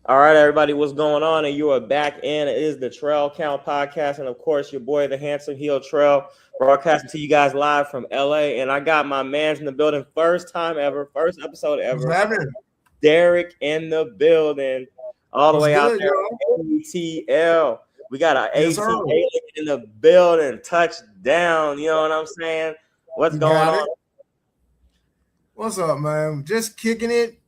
All right, everybody, what's going on? And you are back in. It is the Trail Count Podcast. And of course, your boy, the handsome heel Trail, broadcasting to you guys live from LA. And I got my man's in the building, first time ever, first episode What's ever. happening? Derek in the building, all the What's way out good, there. y'all? ATL. We got an Yes, AT sir. in the building, touchdown. You know what I'm saying? What's You going got on? it. What's up, man? Just kicking it,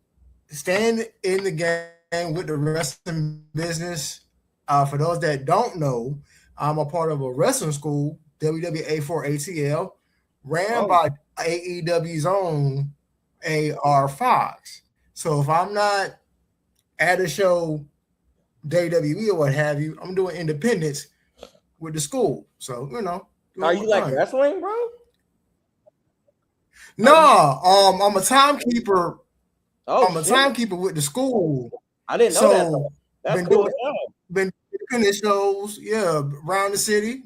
staying in the game with the wrestling business. For those that don't know, I'm a part of a wrestling school, WWA4ATL, ran by AEW's own AR Fox. So if I'm not at a show, WWE or what have you, I'm doing independence with the school. So, Are doing you my like thing. wrestling, bro? No, I'm a timekeeper. Oh, I'm a shit. timekeeper with the school. I didn't know that. Though. That's been cool. been doing shows, around the city,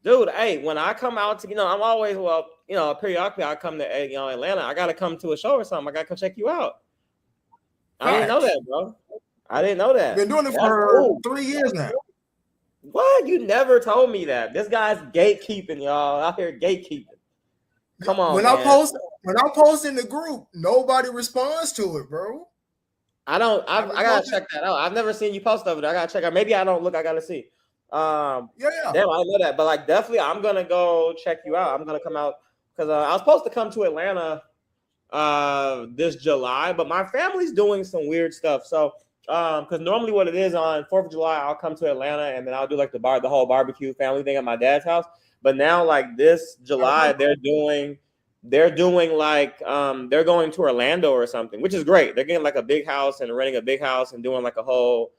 Dude, hey, when I come out to, I'm always, periodically I come to, Atlanta. I got to come to a show or something. I got to come check you out. I didn't know that, bro. I didn't know that. Been doing it for 3 years now. What? You never told me that. This guy's gatekeeping, y'all. Out here gatekeeping. Come on, When man. I post in the group, nobody responds to it, bro. I gotta check that out. I've never seen you post over there. I gotta check out. Maybe I don't look. I gotta see. Yeah. Damn, I know that, but like definitely, I'm gonna go check you out. I'm gonna come out because I was supposed to come to Atlanta this July, but my family's doing some weird stuff. So because normally what it is on 4th of July, I'll come to Atlanta and then I'll do like the whole barbecue family thing at my dad's house. But now like this July, they're doing like they're going to Orlando or something, which is great. They're getting like a big house and renting a big house and doing like a whole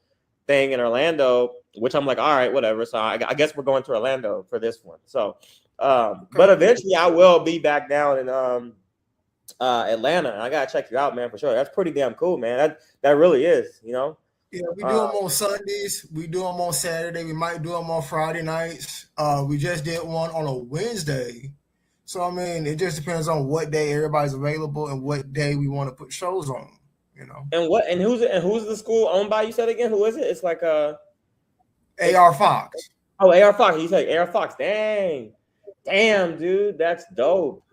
thing in Orlando, which I'm like, all right, whatever. So I guess we're going to Orlando for this one. So but eventually I will be back down in Atlanta. I gotta check you out, man, for sure. That's pretty damn cool, man. That really is, Yeah, we do them on Sundays. We do them on Saturday. We might do them on Friday nights. We just did one on a Wednesday. So I mean, it just depends on what day everybody's available and what day we want to put shows on. And who's the school owned by? You said again, who is it? It's like AR Fox. Oh, AR Fox. You said AR Fox. Damn, dude, that's dope.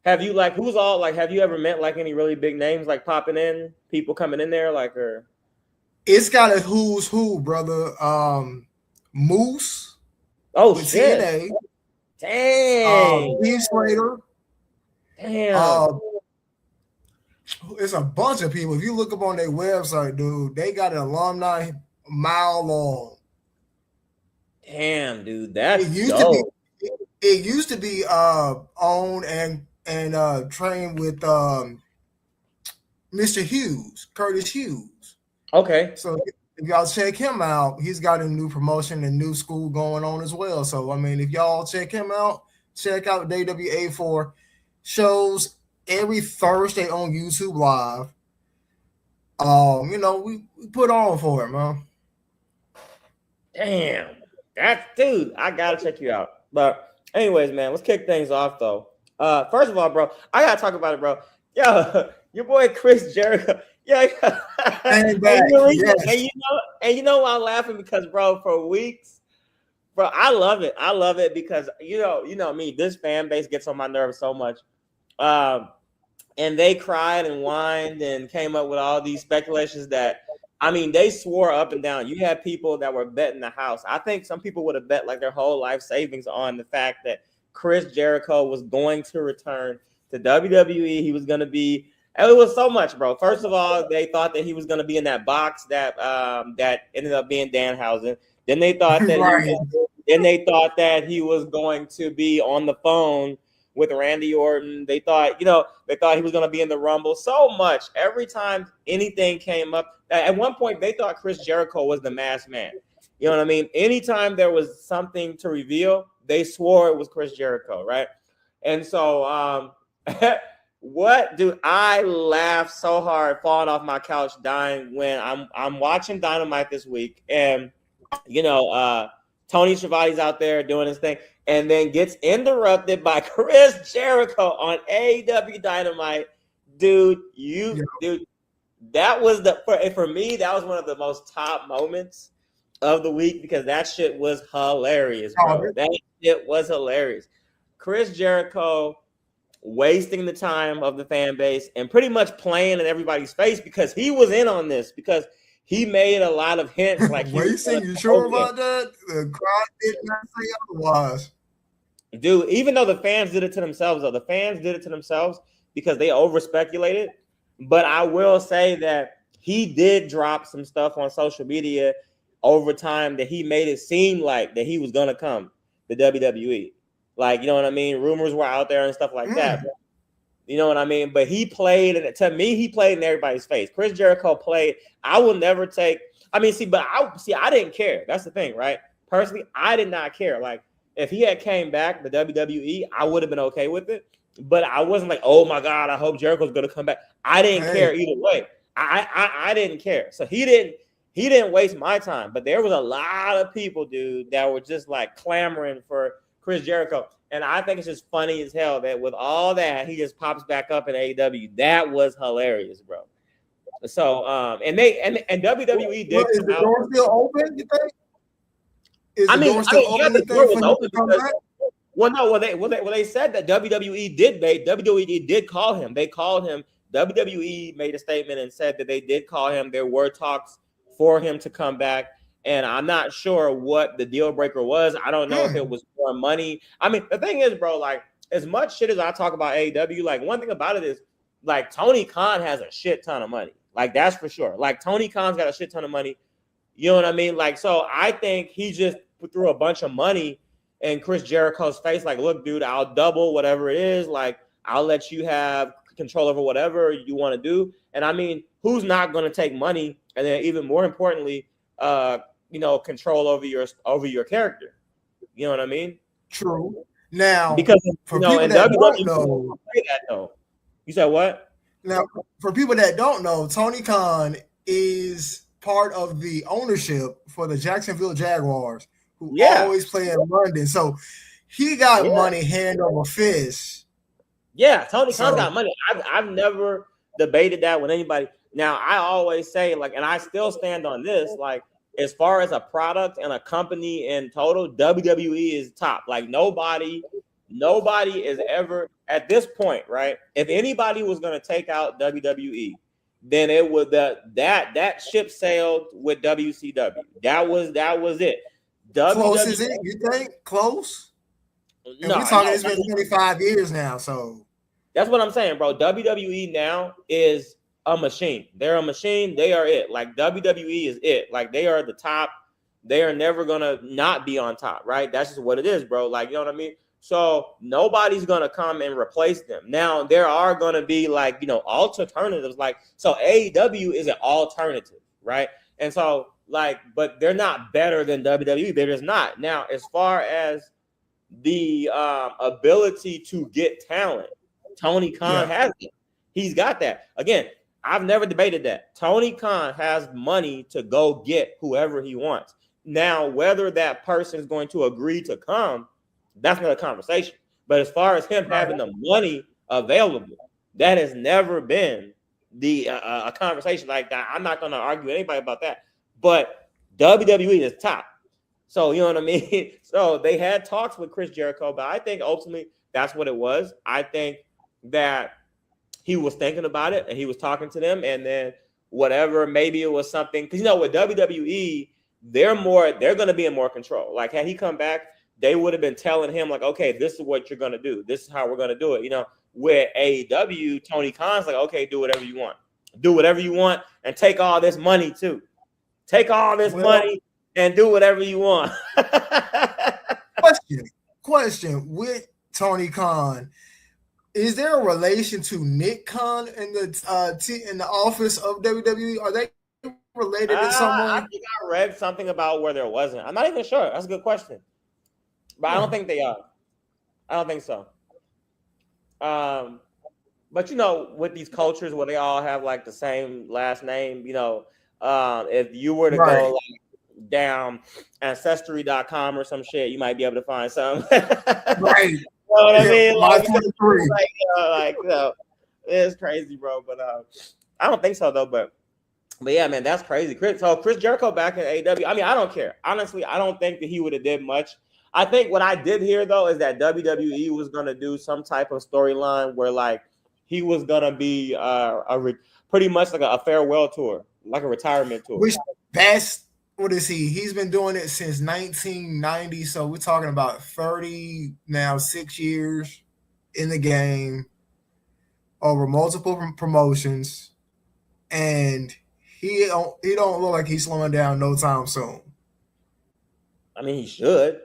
Have you have you ever met like any really big names like popping in, people coming in there like or? It's got a who's who, brother. Moose. Oh shit! TNA. Damn. Steve Slater. Damn. It's a bunch of people. If you look up on their website, dude, they got an alumni mile long. Damn, dude, that's dope. It used to be owned and trained with Mr. Hughes, Curtis Hughes. Okay. So if y'all check him out, he's got a new promotion and new school going on as well. So I mean, if y'all check him out, check out WWA4 shows every Thursday on YouTube Live. We put on for it, man. Damn. Dude, I gotta check you out. But anyways, man, let's kick things off though. First of all, bro, I gotta talk about it, bro. Yo, your boy Chris Jericho. Yeah. And you know why I'm laughing? Because bro, for weeks, bro, I love it. I love it because you know me, this fan base gets on my nerves so much. And they cried and whined and came up with all these speculations that, I mean, they swore up and down. You had people that were betting the house. I think some people would have bet like their whole life savings on the fact that Chris Jericho was going to return to WWE. He was going to be, and it was so much, bro. First of all, they thought that he was going to be in that box that ended up being Danhausen. Then they thought that he was going to be on the phone with Randy Orton. They thought he was going to be in the Rumble. So much. Every time anything came up, at one point they thought Chris Jericho was the masked man. You know what I mean? Anytime there was something to reveal, they swore it was Chris Jericho, right? And so, what, dude? I laughed so hard, falling off my couch, dying when I'm watching Dynamite this week, and Tony Schiavone's out there doing his thing, and then gets interrupted by Chris Jericho on AEW Dynamite. Dude, that was for me, that was one of the most top moments of the week because that shit was hilarious, bro. That shit was hilarious. Chris Jericho wasting the time of the fan base and pretty much playing in everybody's face because he was in on this because he made a lot of hints like wasting. You sure about that? The crowd did not say otherwise. Dude, even though the fans did it to themselves, because they over speculated. But I will say that he did drop some stuff on social media over time that he made it seem like that he was gonna come to WWE. Like, you know what I mean? Rumors were out there and stuff like that. But, you know what I mean? But he played, and to me, he played in everybody's face. Chris Jericho played. I will never take. I mean, I didn't care. That's the thing, right? Personally, I did not care. Like, if he had came back to WWE, I would have been okay with it. But I wasn't like, oh my God, I hope Jericho's gonna come back. I didn't care either way. I didn't care. So he didn't waste my time. But there was a lot of people, dude, that were just like clamoring for Chris Jericho. And I think it's just funny as hell that with all that, he just pops back up in AEW. That was hilarious, bro. So and WWE did. Is the door still open, you think? Is the door still open? The door was open because, they said that WWE did call him. They called him. WWE made a statement and said that they did call him. There were talks for him to come back. And I'm not sure what the deal breaker was. I don't know if it was more money. I mean, the thing is, bro, like, as much shit as I talk about AEW, like, one thing about it is, like, Tony Khan has a shit ton of money. Like, that's for sure. Like, Tony Khan's got a shit ton of money. You know what I mean? Like, so I think he just threw a bunch of money in Chris Jericho's face. Like, look, dude, I'll double whatever it is. Like, I'll let you have control over whatever you want to do. And I mean, who's not going to take money? And then even more importantly, control over your character. You know what I mean? True. Now, because for people that don't know, that though. You said what? Now, for people that don't know, Tony Khan is part of the ownership for the Jacksonville Jaguars, who always play in London. So he got money hand over fist. Yeah, Tony Khan's got money. I've never debated that with anybody. Now, I always say, like, and I still stand on this, like, as far as a product and a company in total, WWE is top. Like, nobody is ever at this point, right? If anybody was going to take out WWE, then it would that ship sailed with WCW. That was it. Close is it? You think close? No, we're talking. It's been 25 years now, so that's what I'm saying, bro. WWE now is a machine. They're a machine. They are it. Like, WWE is it. Like, they are the top. They are never gonna not be on top, right? That's just what it is, bro. Like, you know what I mean? So nobody's gonna come and replace them. Now there are gonna be, like, alternatives. Like, so AEW is an alternative, right? And so, like, but they're not better than WWE. They're just not. Now, as far as the ability to get talent, Tony Khan has it. He's got that. Again, I've never debated that. Tony Khan has money to go get whoever he wants. Now, whether that person is going to agree to come, that's another conversation. But as far as him having the money available, that has never been a conversation like that. I'm not going to argue with anybody about that. But WWE is top. So, you know what I mean? So they had talks with Chris Jericho, but I think ultimately that's what it was. I think that he was thinking about it and he was talking to them, and then whatever, maybe it was something, because with WWE, they're going to be in more control. Like, had he come back, they would have been telling him, like, okay, this is what you're going to do. This is how we're going to do it. With AEW, Tony Khan's like, okay, do whatever you want. Do whatever you want and take all this money too. Take all this money and do whatever you want. Question with Tony Khan. Is there a relation to Nick Khan in the office of WWE? Are they related to someone? I think I read something about where there wasn't. I'm not even sure. That's a good question. But I don't think they are. I don't think so. But with these cultures where they all have like the same last name, if you were to go like down ancestry.com or some shit, you might be able to find something. Right. You know what I mean? It's crazy, bro. But I don't think so though, but yeah, man, that's crazy. Chris Jericho back in AEW. I mean, I don't care. Honestly, I don't think that he would have did much. I think what I did hear though is that WWE was gonna do some type of storyline where like he was gonna be pretty much like a farewell tour, like a retirement tour. Which that's what is he? He's been doing it since 1990. So we're talking about 30 now, 6 years in the game over multiple promotions, and he don't look like he's slowing down no time soon. I mean, he should.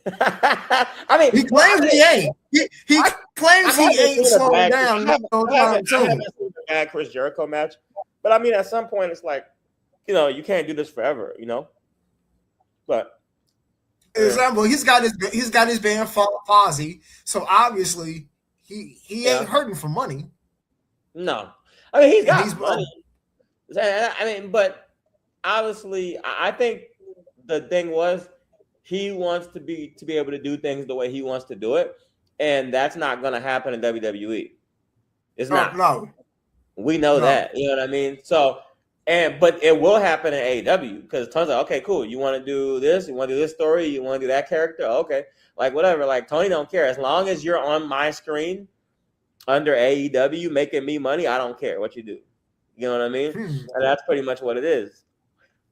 I mean, he claims he ain't. He claims he ain't slowing down no time soon. I haven't seen a bad Chris Jericho match, but I mean, at some point, it's like, you know, you can't do this forever, you know. But example, he's got his band Fozzy, so obviously he ain't hurting for money. No, I mean he's got money. I mean, but obviously, I think the thing was he wants to be able to do things the way he wants to do it, and that's not going to happen in WWE. It's not. No, we know that. You know what I mean? So. But it will happen in AEW because Tony's like, okay, cool. You want to do this? You want to do this story? You want to do that character? Okay, like whatever. Like Tony don't care as long as you're on my screen under AEW making me money. I don't care what you do. You know what I mean? And that's pretty much what it is.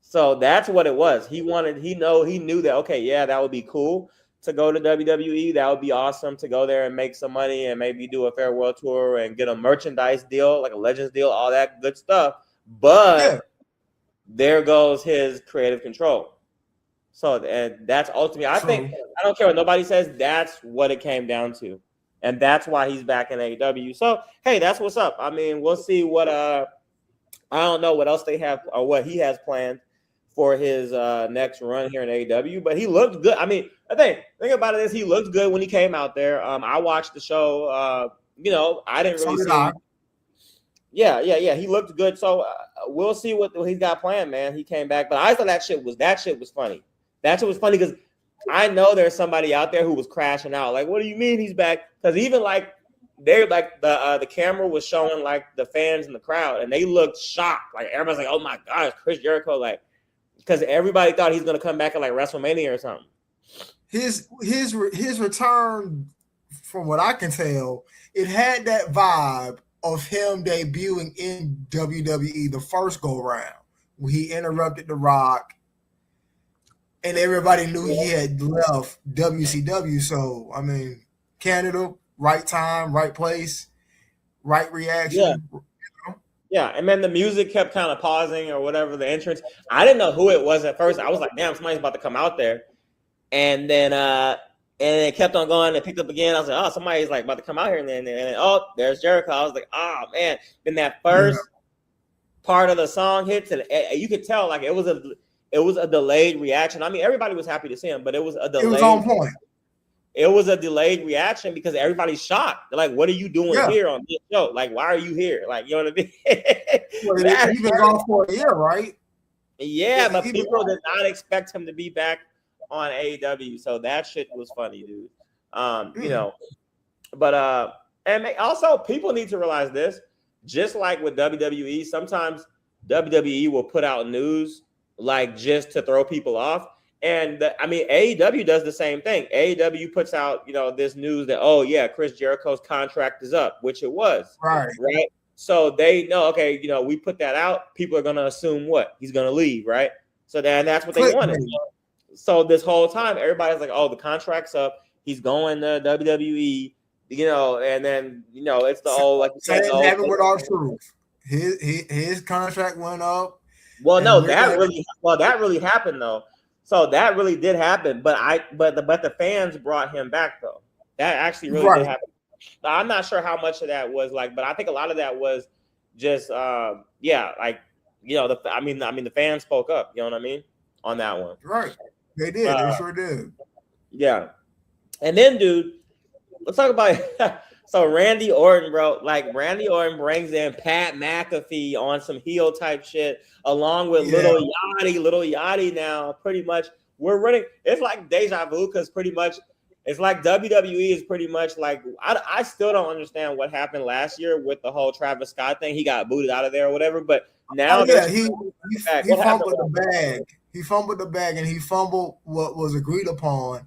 So that's what it was. He knew that. Okay, yeah, that would be cool to go to WWE. That would be awesome to go there and make some money and maybe do a farewell tour and get a merchandise deal, like a Legends deal, all that good stuff. But there goes his creative control. So, and that's ultimately, I think, I don't care what nobody says, that's what it came down to. And that's why he's back in AEW. So, hey, that's what's up. I mean, we'll see what, I don't know what else they have or what he has planned for his next run here in AEW, but he looked good. I mean, the thing about it is he looked good when he came out there. I watched the show. You know, I didn't really see him. Yeah. He looked good. So we'll see what he's got planned, man. He came back, but I thought that shit was funny. That shit was funny because I know there's somebody out there who was crashing out. Like, what do you mean he's back? Because even like they're like the camera was showing like the fans in the crowd, and they looked shocked. Like everybody's like, "Oh my God, it's Chris Jericho!" Like because everybody thought he's gonna come back at like WrestleMania or something. His return, from what I can tell, it had that vibe of him debuting in WWE the first go round when he interrupted The Rock and everybody knew he had left WCW. So, I mean, Canada, right time, right place, right reaction. Yeah, and then the music kept kind of pausing or whatever, the entrance. I didn't know who it was at first. I was like, damn, somebody's about to come out there. And then it kept on going and picked up again. I was like, oh, somebody's like about to come out here. And then oh, there's Jericho. I was like, oh, man. Then that first part of the song hits, and you could tell like it was a delayed reaction. I mean, everybody was happy to see him, but it was a delayed. It was on point. It was a delayed reaction because everybody's shocked. They're like, what are you doing here on this show? Like, why are you here? Like, you know what I mean? Well, he's been gone for a year, right? Yeah, but people did not expect him to be back on AEW. So that shit was funny, dude. You know, but and also people need to realize this, just like with WWE, sometimes WWE will put out news like just to throw people off. And I mean, AEW does the same thing. AEW puts out, you know, this news that, oh yeah, Chris Jericho's contract is up, which it was. Right. So they know, okay, you know, we put that out. People are going to assume what? He's going to leave, right? So then that's what they wanted. So this whole time, everybody's like, oh, the contract's up. He's going to WWE, you know, and then, you know, it's the old, like you said. Same happened with our truth. His contract went up. Well, no, that really happened though. So that really did happen, but the fans brought him back though. That actually really did happen. Now, I'm not sure how much of that was like, but I think a lot of that was just like, you know, the fans spoke up, you know what I mean, on that one. Right. They did. They sure did. Yeah. And then, dude, let's talk about so Randy Orton, bro. Like Randy Orton brings in Pat McAfee on some heel type shit, along with Little Yachty now. Pretty much, we're running. It's like deja vu because pretty much It's like WWE is pretty much like I still don't understand what happened last year with the whole Travis Scott thing. He got booted out of there or whatever. But now Oh yeah, there's he what happened? fumbled the bag. He fumbled the bag and he fumbled what was agreed upon.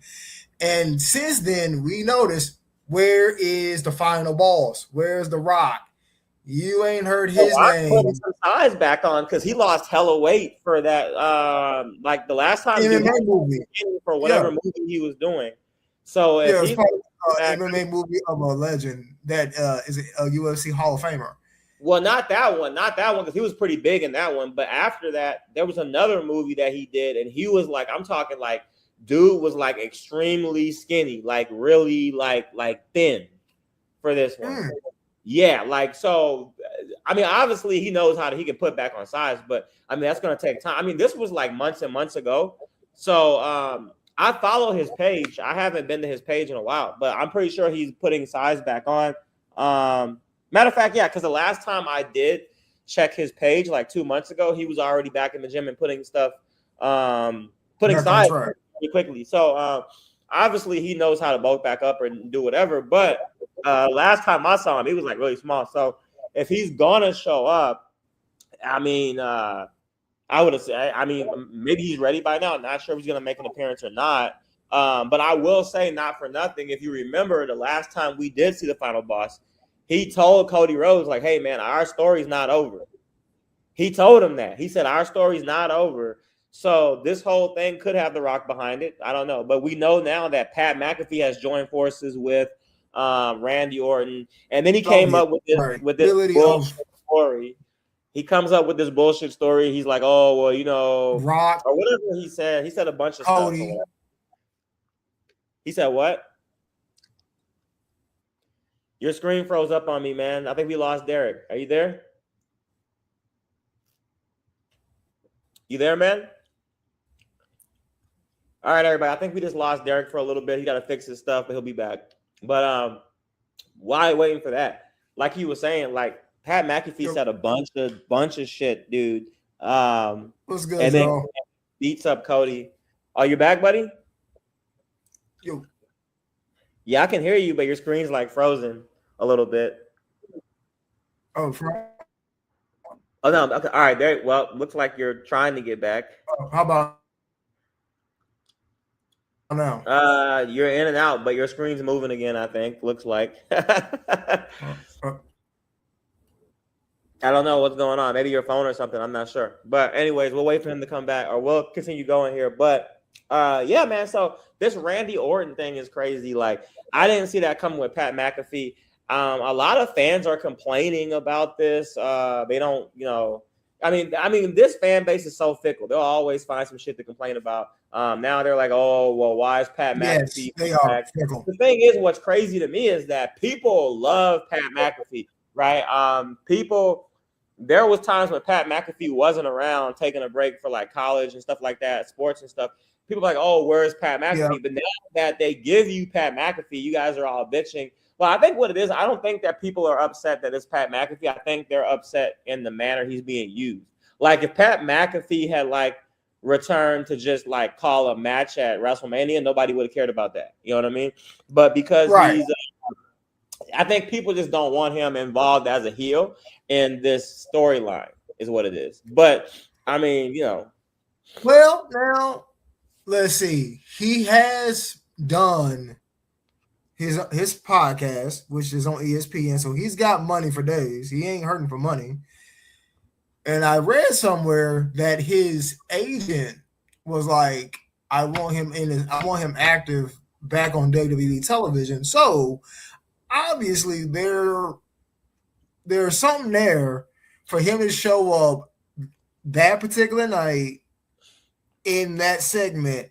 And since then, we noticed, where is the final boss? Where's The Rock? You ain't heard his name. Putting some size back on because he lost hella weight for that. Like the last time MMA movie for whatever movie he was doing. So if it's part of MMA movie of a legend that is a UFC Hall of Famer. Well, not that one, because he was pretty big in that one. But after that, there was another movie that he did, and he was like, I'm talking like, dude was like extremely skinny, like really like thin for this one. Yeah, like so. I mean, obviously he knows he can put back on size, but I mean that's gonna take time. I mean, this was like months and months ago. So I follow his page. I haven't been to his page in a while, but I'm pretty sure he's putting size back on. Matter of fact, yeah, because the last time I did check his page like 2 months ago, he was already back in the gym and putting stuff, putting size pretty quickly. So obviously he knows how to bulk back up and do whatever. But last time I saw him, he was like really small. So if he's gonna show up, I mean, I would have said, I mean, maybe he's ready by now. Not sure if he's gonna make an appearance or not. But I will say, not for nothing, if you remember the last time we did see the final boss, he told Cody Rhodes, like, hey, man, our story's not over. He told him that. He said, our story's not over. So this whole thing could have The Rock behind it. I don't know. But we know now that Pat McAfee has joined forces with Randy Orton. And then he came up with this bullshit story. He comes up with this bullshit story. He's like, oh, well, you know, Rock, or whatever he said. He said a bunch of stuff. He said what? Your screen froze up on me, man. I think we lost Derek. Are you there? You there, man? All right, everybody. I think we just lost Derek for a little bit. He got to fix his stuff, but he'll be back. But why waiting for that? Like he was saying, like Pat McAfee said a bunch of shit, dude. What's good, and then beats up Cody. Are you back, buddy? Yo. Yeah, I can hear you, but your screen's like frozen a little bit. Oh, no. Okay. All right. There. Well, looks like you're trying to get back. How about now? You're in and out, but your screen's moving again, I think. Looks like. I don't know what's going on. Maybe your phone or something. I'm not sure. But anyways, we'll wait for him to come back, or we'll continue going here. But yeah, man. So this Randy Orton thing is crazy. Like, I didn't see that coming with Pat McAfee. A lot of fans are complaining about this. They don't, you know, I mean, this fan base is so fickle. They'll always find some shit to complain about. Now they're like, oh, well, why is Pat McAfee? They are fickle. The thing is, what's crazy to me is that people love Pat McAfee, right? There was times when Pat McAfee wasn't around, taking a break for like college and stuff like that, sports and stuff. People are like, oh, where's Pat McAfee? Yeah. But now that they give you Pat McAfee, you guys are all bitching. Well, I think what it is, I don't think that people are upset that it's Pat McAfee. I think they're upset in the manner he's being used. Like if Pat McAfee had like returned to just like call a match at WrestleMania, nobody would have cared about that. You know what I mean? But because he's, I think people just don't want him involved as a heel in this storyline is what it is. But I mean, you know. Well, now let's see. He has done his podcast, which is on ESPN, so he's got money for days. He ain't hurting for money. And I read somewhere that his agent was like, I want him active back on WWE television. So obviously there's something there for him to show up that particular night in that segment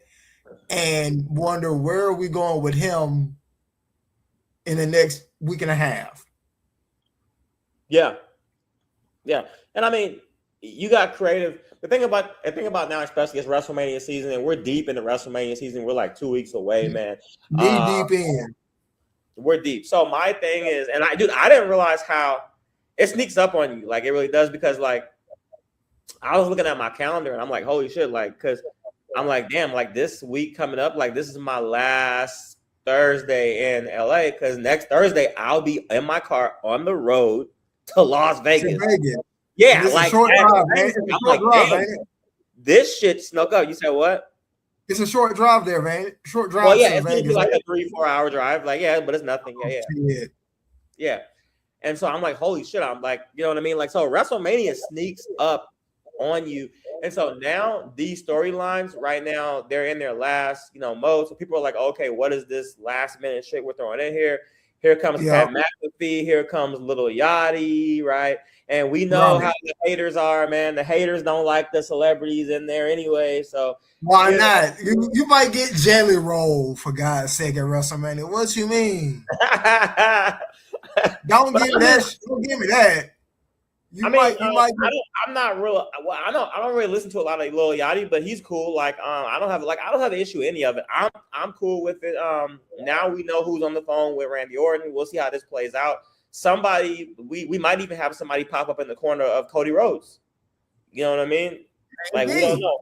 and wonder where are we going with him in the next week and a half. Yeah. And I mean, you got creative. The thing about now, especially it's WrestleMania season, and we're deep into WrestleMania season. We're like 2 weeks away, man. Deep in. We're deep. So my thing is, and I didn't realize how it sneaks up on you. Like it really does, because like I was looking at my calendar and I'm like, holy shit, like, because I'm like, damn, like this week coming up, like this is my last Thursday in LA because next Thursday I'll be in my car on the road to Las Vegas. Yeah, and it's like a short drive, man. It's a short drive, damn, ain't it? this shit snuck up. You said what? It's a short drive there, man. Short drive Well, yeah, to it's gonna be Vegas. like a 3-4 hour drive. Like, yeah, but it's nothing. Yeah. And so I'm like, holy shit. I'm like, you know what I mean? Like, so WrestleMania sneaks up on you. And so now these storylines right now, they're in their last, mode. So people are like, okay, what is this last minute shit we're throwing in here? Here comes Pat McAfee. Here comes Little Yachty, right? And we know how the haters are, man. The haters don't like the celebrities in there anyway. So why not? You might get jelly roll for God's sake at WrestleMania. What you mean? Don't give me that. I'm not real. Well, I don't really listen to a lot of Lil Yachty, but he's cool. Like, I don't have an issue with any of it. I'm cool with it. Now we know who's on the phone with Randy Orton. We'll see how this plays out. Somebody, we might even have somebody pop up in the corner of Cody Rhodes. You know what I mean? Like, we don't know.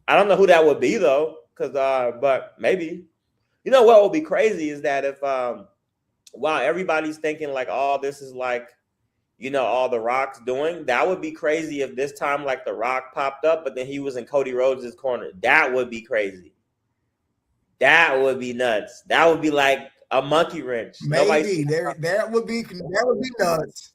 I don't know who that would be though, but maybe. You know what would be crazy is that if while everybody's thinking like, oh, this is like, all The Rock's doing, that would be crazy if this time like The Rock popped up, but then he was in Cody Rhodes' corner. That would be crazy. That would be nuts. That would be like a monkey wrench. Maybe that would be nuts.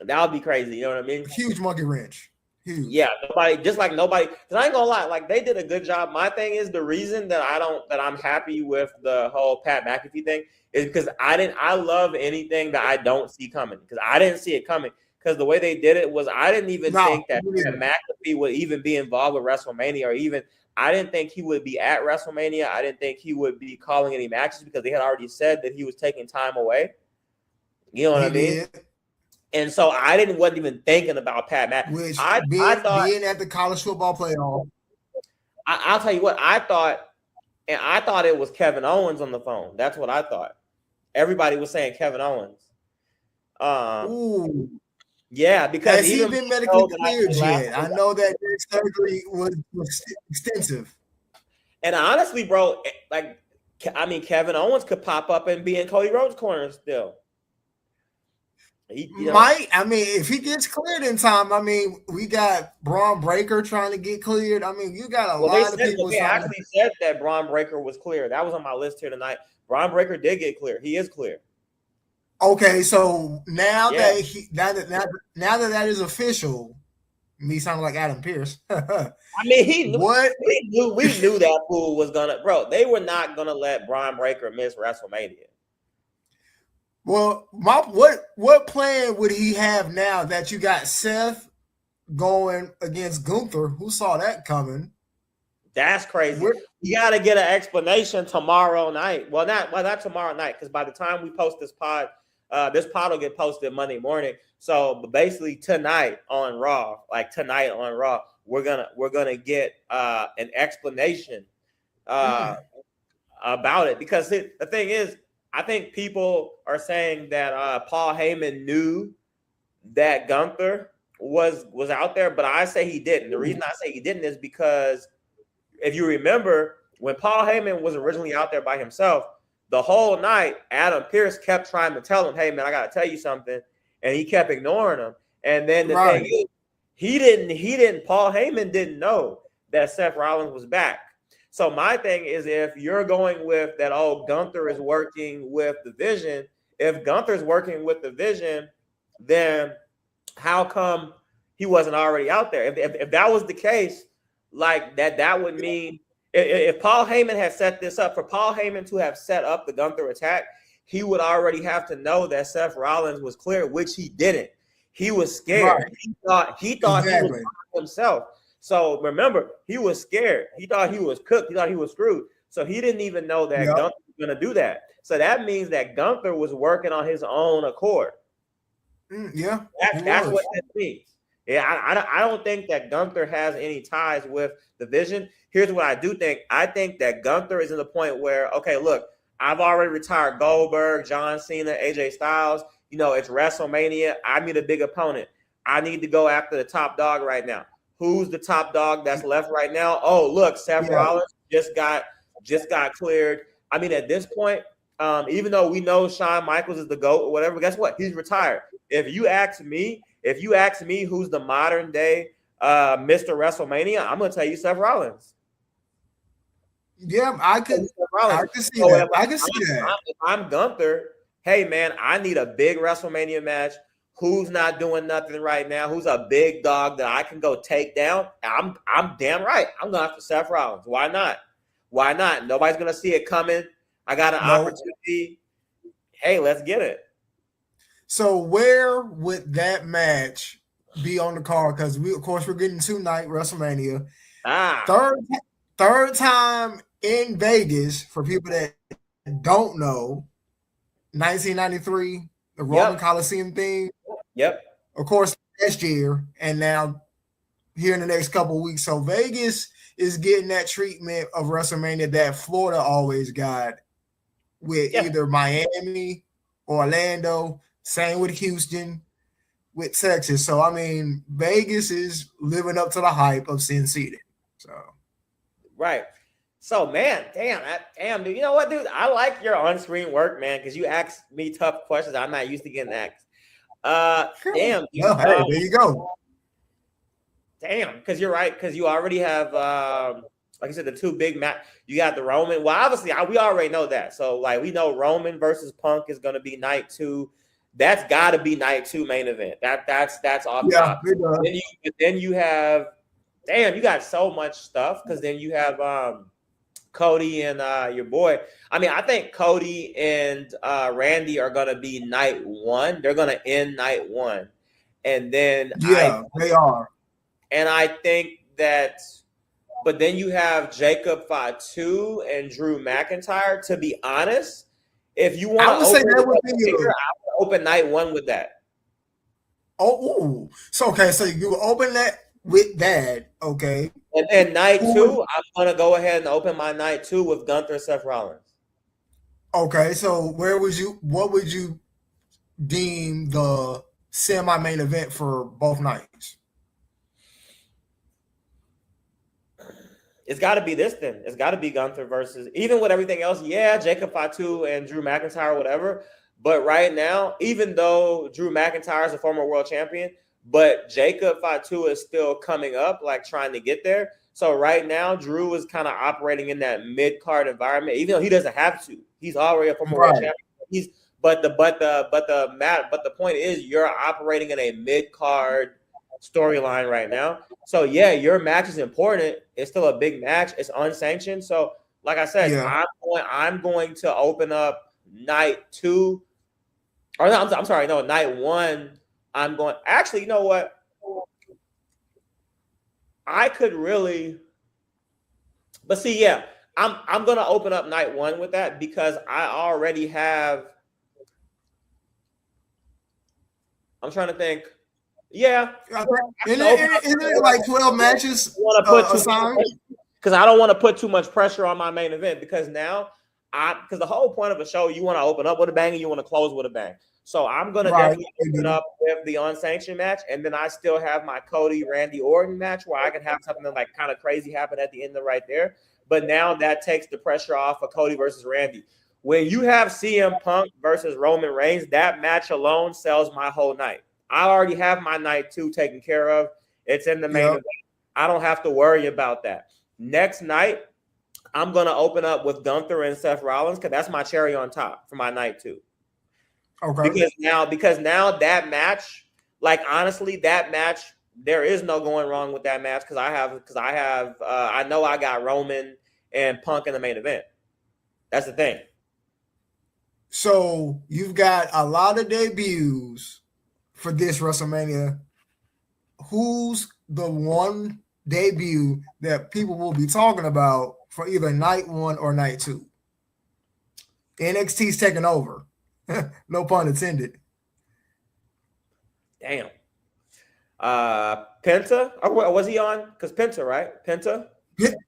That would be crazy. You know what I mean? A huge monkey wrench. Huge. Yeah, nobody. Because I ain't gonna lie, like they did a good job. My thing is the reason that I'm happy with the whole Pat McAfee thing is because I love anything that I don't see coming because I didn't see it coming because the way they did it was I didn't even think that Pat McAfee would even be involved with WrestleMania or even I didn't think he would be at WrestleMania. I didn't think he would be calling any matches because they had already said that he was taking time away. You know what I mean? And so I wasn't even thinking about Pat McAfee. I thought being at the college football playoff. I'll tell you what I thought it was Kevin Owens on the phone. That's what I thought. Everybody was saying Kevin Owens. Ooh. Yeah, because has he been medically cleared yet? I know that his surgery was extensive. And honestly, bro, Kevin Owens could pop up and be in Cody Rhodes' corner still. If he gets cleared in time, we got Braun Breaker trying to get cleared. You got a lot of people. They actually said that Braun Breaker was clear. That was on my list here tonight. Braun Breaker did get clear. He is clear. Okay, so now that is official, me sounding like Adam Pearce. We knew that fool was gonna, bro. They were not gonna let Braun Breaker miss WrestleMania. Well, what plan would he have now that you got Seth going against Gunther? Who saw that coming? That's crazy. You got to get an explanation tomorrow night. Well, not tomorrow night, because by the time we post this pod will get posted Monday morning. So basically tonight on Raw, we're gonna get an explanation about it. Because the thing is, I think people are saying that Paul Heyman knew that Gunther was out there, but I say he didn't. The reason I say he didn't is because if you remember, when Paul Heyman was originally out there by himself, the whole night, Adam Pearce kept trying to tell him, hey, man, I got to tell you something. And he kept ignoring him. And then the thing is, Paul Heyman didn't know that Seth Rollins was back. So my thing is, if you're going with that, Gunther is working with the Vision. If Gunther's working with the Vision, then how come he wasn't already out there? If that was the case, like that would mean if Paul Heyman had set this up, for Paul Heyman to have set up the Gunther attack, he would already have to know that Seth Rollins was clear, which he didn't. He was scared. Right. He thought exactly. He was himself. So remember, he was scared. He thought he was cooked. He thought he was screwed. So he didn't even know that Gunther was going to do that. So that means that Gunther was working on his own accord. That's what that means. Yeah, I don't think that Gunther has any ties with the Vision. Here's what I do think. I think that Gunther is in the point where, okay, look, I've already retired Goldberg, John Cena, AJ Styles. It's WrestleMania. I need a big opponent. I need to go after the top dog right now. Who's the top dog that's left right now? Oh, look, Seth Rollins just got cleared. I mean, at this point, even though we know Shawn Michaels is the GOAT or whatever, guess what? He's retired. If you ask me who's the modern day Mr. WrestleMania, I'm gonna tell you Seth Rollins. Yeah, I can see So that. I can see that. If I'm Gunther, hey man, I need a big WrestleMania match. Who's not doing nothing right now? Who's a big dog that I can go take down? I'm damn right. I'm going for Seth Rollins. Why not? Why not? Nobody's gonna see it coming. I got an opportunity. Hey, let's get it. So where would that match be on the card? Because we're getting 2-night WrestleMania. Third time in Vegas for people that don't know. 1993, the Roman Coliseum thing. Yep. Of course, last year, and now here in the next couple of weeks. So Vegas is getting that treatment of WrestleMania that Florida always got with either Miami or Orlando. Same with Houston, with Texas. So I mean, Vegas is living up to the hype of Sin City. So right. So man, damn, dude. You know what, dude? I like your on-screen work, man, because you ask me tough questions I'm not used to getting asked. Damn. Dude, well, hey, there you go. Damn, because you're right. Because you already have, like I said, the two big match. You got the Roman. Well, obviously, we already know that. So, like, we know Roman versus Punk is going to be night 2. That's got to be night 2 main event. That's off top. Then you have, damn, you got so much stuff because then you have Cody and your boy. I mean, I think Cody and Randy are going to be night 1. They're going to end night 1. And then they are. And I think that, but then you have Jacob Fatu and Drew McIntyre. To be honest, if you want to open night 1 with that. Oh, so okay, so you open that with that, okay. And then night 2, I'm gonna go ahead and open my night 2 with Gunther and Seth Rollins. Okay, so what would you deem the semi-main event for both nights? It's got to be this then. It's got to be Gunther versus, even with everything else, Jacob Fatu and Drew McIntyre, whatever. But right now, even though Drew McIntyre is a former world champion, but Jacob Fatu is still coming up, like trying to get there. So right now, Drew is kind of operating in that mid-card environment, even though he doesn't have to. He's already a former world champion. But the point is, you're operating in a mid-card storyline right now. So your match is important. It's still a big match. It's unsanctioned. So like I said, I'm going to open up night 2. Or no, I'm sorry, no, night 1. I'm going. Actually, you know what? I could really, but see, I'm gonna open up night 1 with that because I already have. I'm trying to think. Yeah. Isn't it like 12 matches? Because I don't want to put too much pressure on my main event because now because the whole point of a show, you want to open up with a bang and you want to close with a bang. So I'm going to definitely open up with the unsanctioned match. And then I still have my Cody, Randy Orton match where I can have something like kind of crazy happen at the end of right there. But now that takes the pressure off of Cody versus Randy. When you have CM Punk versus Roman Reigns, that match alone sells my whole night. I already have my night 2 taken care of. It's in the main event. I don't have to worry about that. Next night, I'm going to open up with Gunther and Seth Rollins because that's my cherry on top for my night 2. Okay. Because now that match, like honestly, that match, there is no going wrong with that match because I know I got Roman and Punk in the main event. That's the thing. So you've got a lot of debuts for this WrestleMania. Who's the one debut that people will be talking about for either night 1 or night 2? NXT's taking over. No pun intended. Damn. Penta? Or was he on? Because Penta, right? Penta?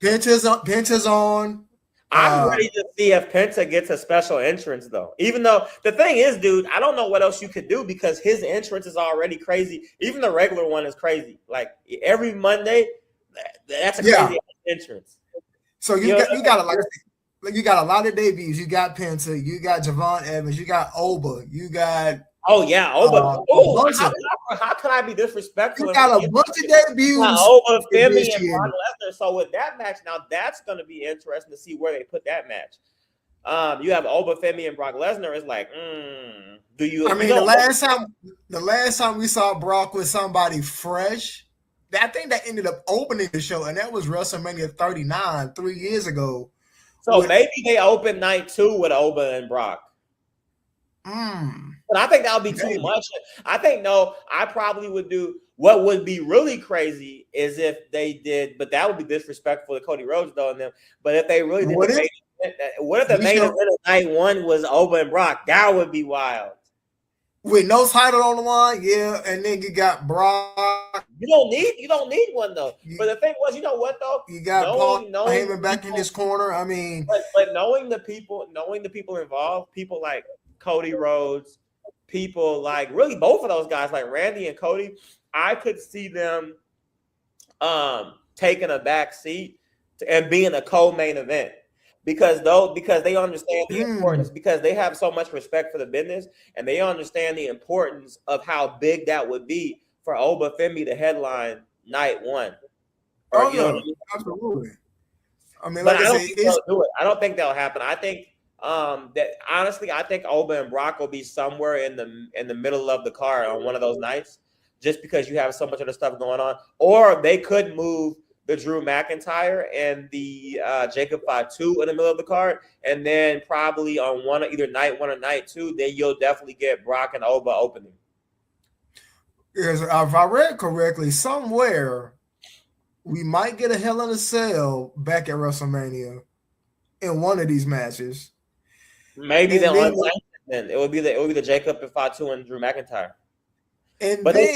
Penta's on. I'm ready to see if Penta gets a special entrance, though. Even though the thing is, dude, I don't know what else you could do because his entrance is already crazy. Even the regular one is crazy. Like every Monday, that's a crazy entrance. So you got to like Like you got a lot of debuts. You got Penta, you got Javon Evans, you got Oba, you got Oh yeah, Oba. a bunch of How could I be disrespectful? you got a bunch of debuts Oba, Femi, this and year. Brock Lesnar. So with that match, now that's going to be interesting to see where they put that match. You have Oba, Femi, and Brock Lesnar. Is like, do you? I mean, the last time we saw Brock with somebody fresh, I think that ended up opening the show, and that was WrestleMania 39 3 years ago. So maybe they open night 2 with Oba and Brock. But I think that would be too much. I think I probably would do what would be really crazy is if they did, but that would be disrespectful to Cody Rhodes though and them. But if they really did, what if the main event of night 1 was Oba and Brock? That would be wild. With no title on the line, yeah, and then you got Brock. You don't need one though. But the thing was, you know what though? You got Paul Heyman back in this corner. I mean, but knowing the people involved, people like Cody Rhodes, people like really both of those guys, like Randy and Cody, I could see them taking a back seat and being a co-main event. Because they understand the importance, because they have so much respect for the business, and they understand the importance of how big that would be for Oba Femi to headline night 1. Absolutely. I mean, but I don't think they'll do it. I don't think that'll happen. I think that honestly, I think Oba and Brock will be somewhere in the middle of the card on one of those nights, just because you have so much other stuff going on. Or they could move the Drew McIntyre and the Jacob 5-2 in the middle of the card, and then probably on either night 1 or night 2, then you'll definitely get Brock and Oba opening. Yes, if I read correctly, somewhere we might get a Hell in a Cell back at WrestleMania in one of these matches. Maybe then it would be the Jacob 5-2 and Drew McIntyre. But they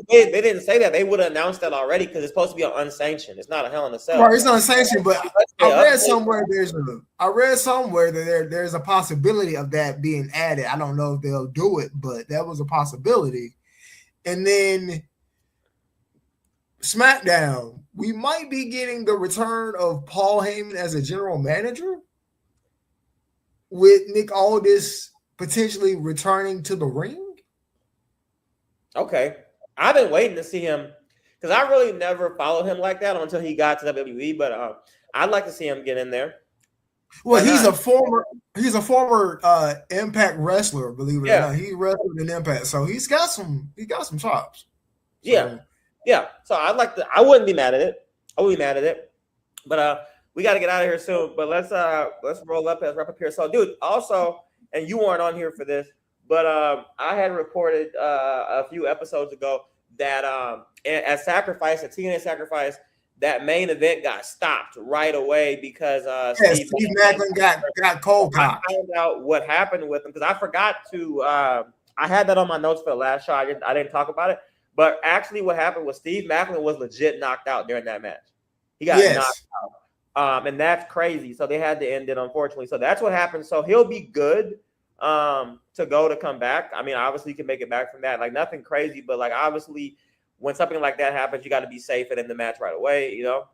didn't say that. They would have announced that already because it's supposed to be unsanctioned. It's not a Hell in a Cell. Right, it's unsanctioned. But I read somewhere that there's a possibility of that being added. I don't know if they'll do it, but that was a possibility. And then SmackDown, we might be getting the return of Paul Heyman as a general manager, with Nick Aldis potentially returning to the ring. Okay. I've been waiting to see him because I really never followed him like that until he got to WWE, but I'd like to see him get in there. Well, he's a former Impact wrestler, believe it or not. He wrestled in Impact, so he's got some chops. So. Yeah. So I wouldn't be mad at it. But we got to get out of here soon. But let's roll up, let's wrap up here. So, dude, also, and you weren't on here for this, but I had reported a few episodes ago that at TNA Sacrifice, that main event got stopped right away because Steve Maclin got cold cocked. I found out what happened with him because I forgot to. I had that on my notes for the last show. I didn't talk about it, but actually, what happened was Steve Maclin was legit knocked out during that match. He got knocked out, and that's crazy. So they had to end it, unfortunately. So that's what happened. So he'll be good to come back. I mean, obviously you can make it back from that, like nothing crazy, but like obviously when something like that happens, you got to be safe and in the match right away, you know.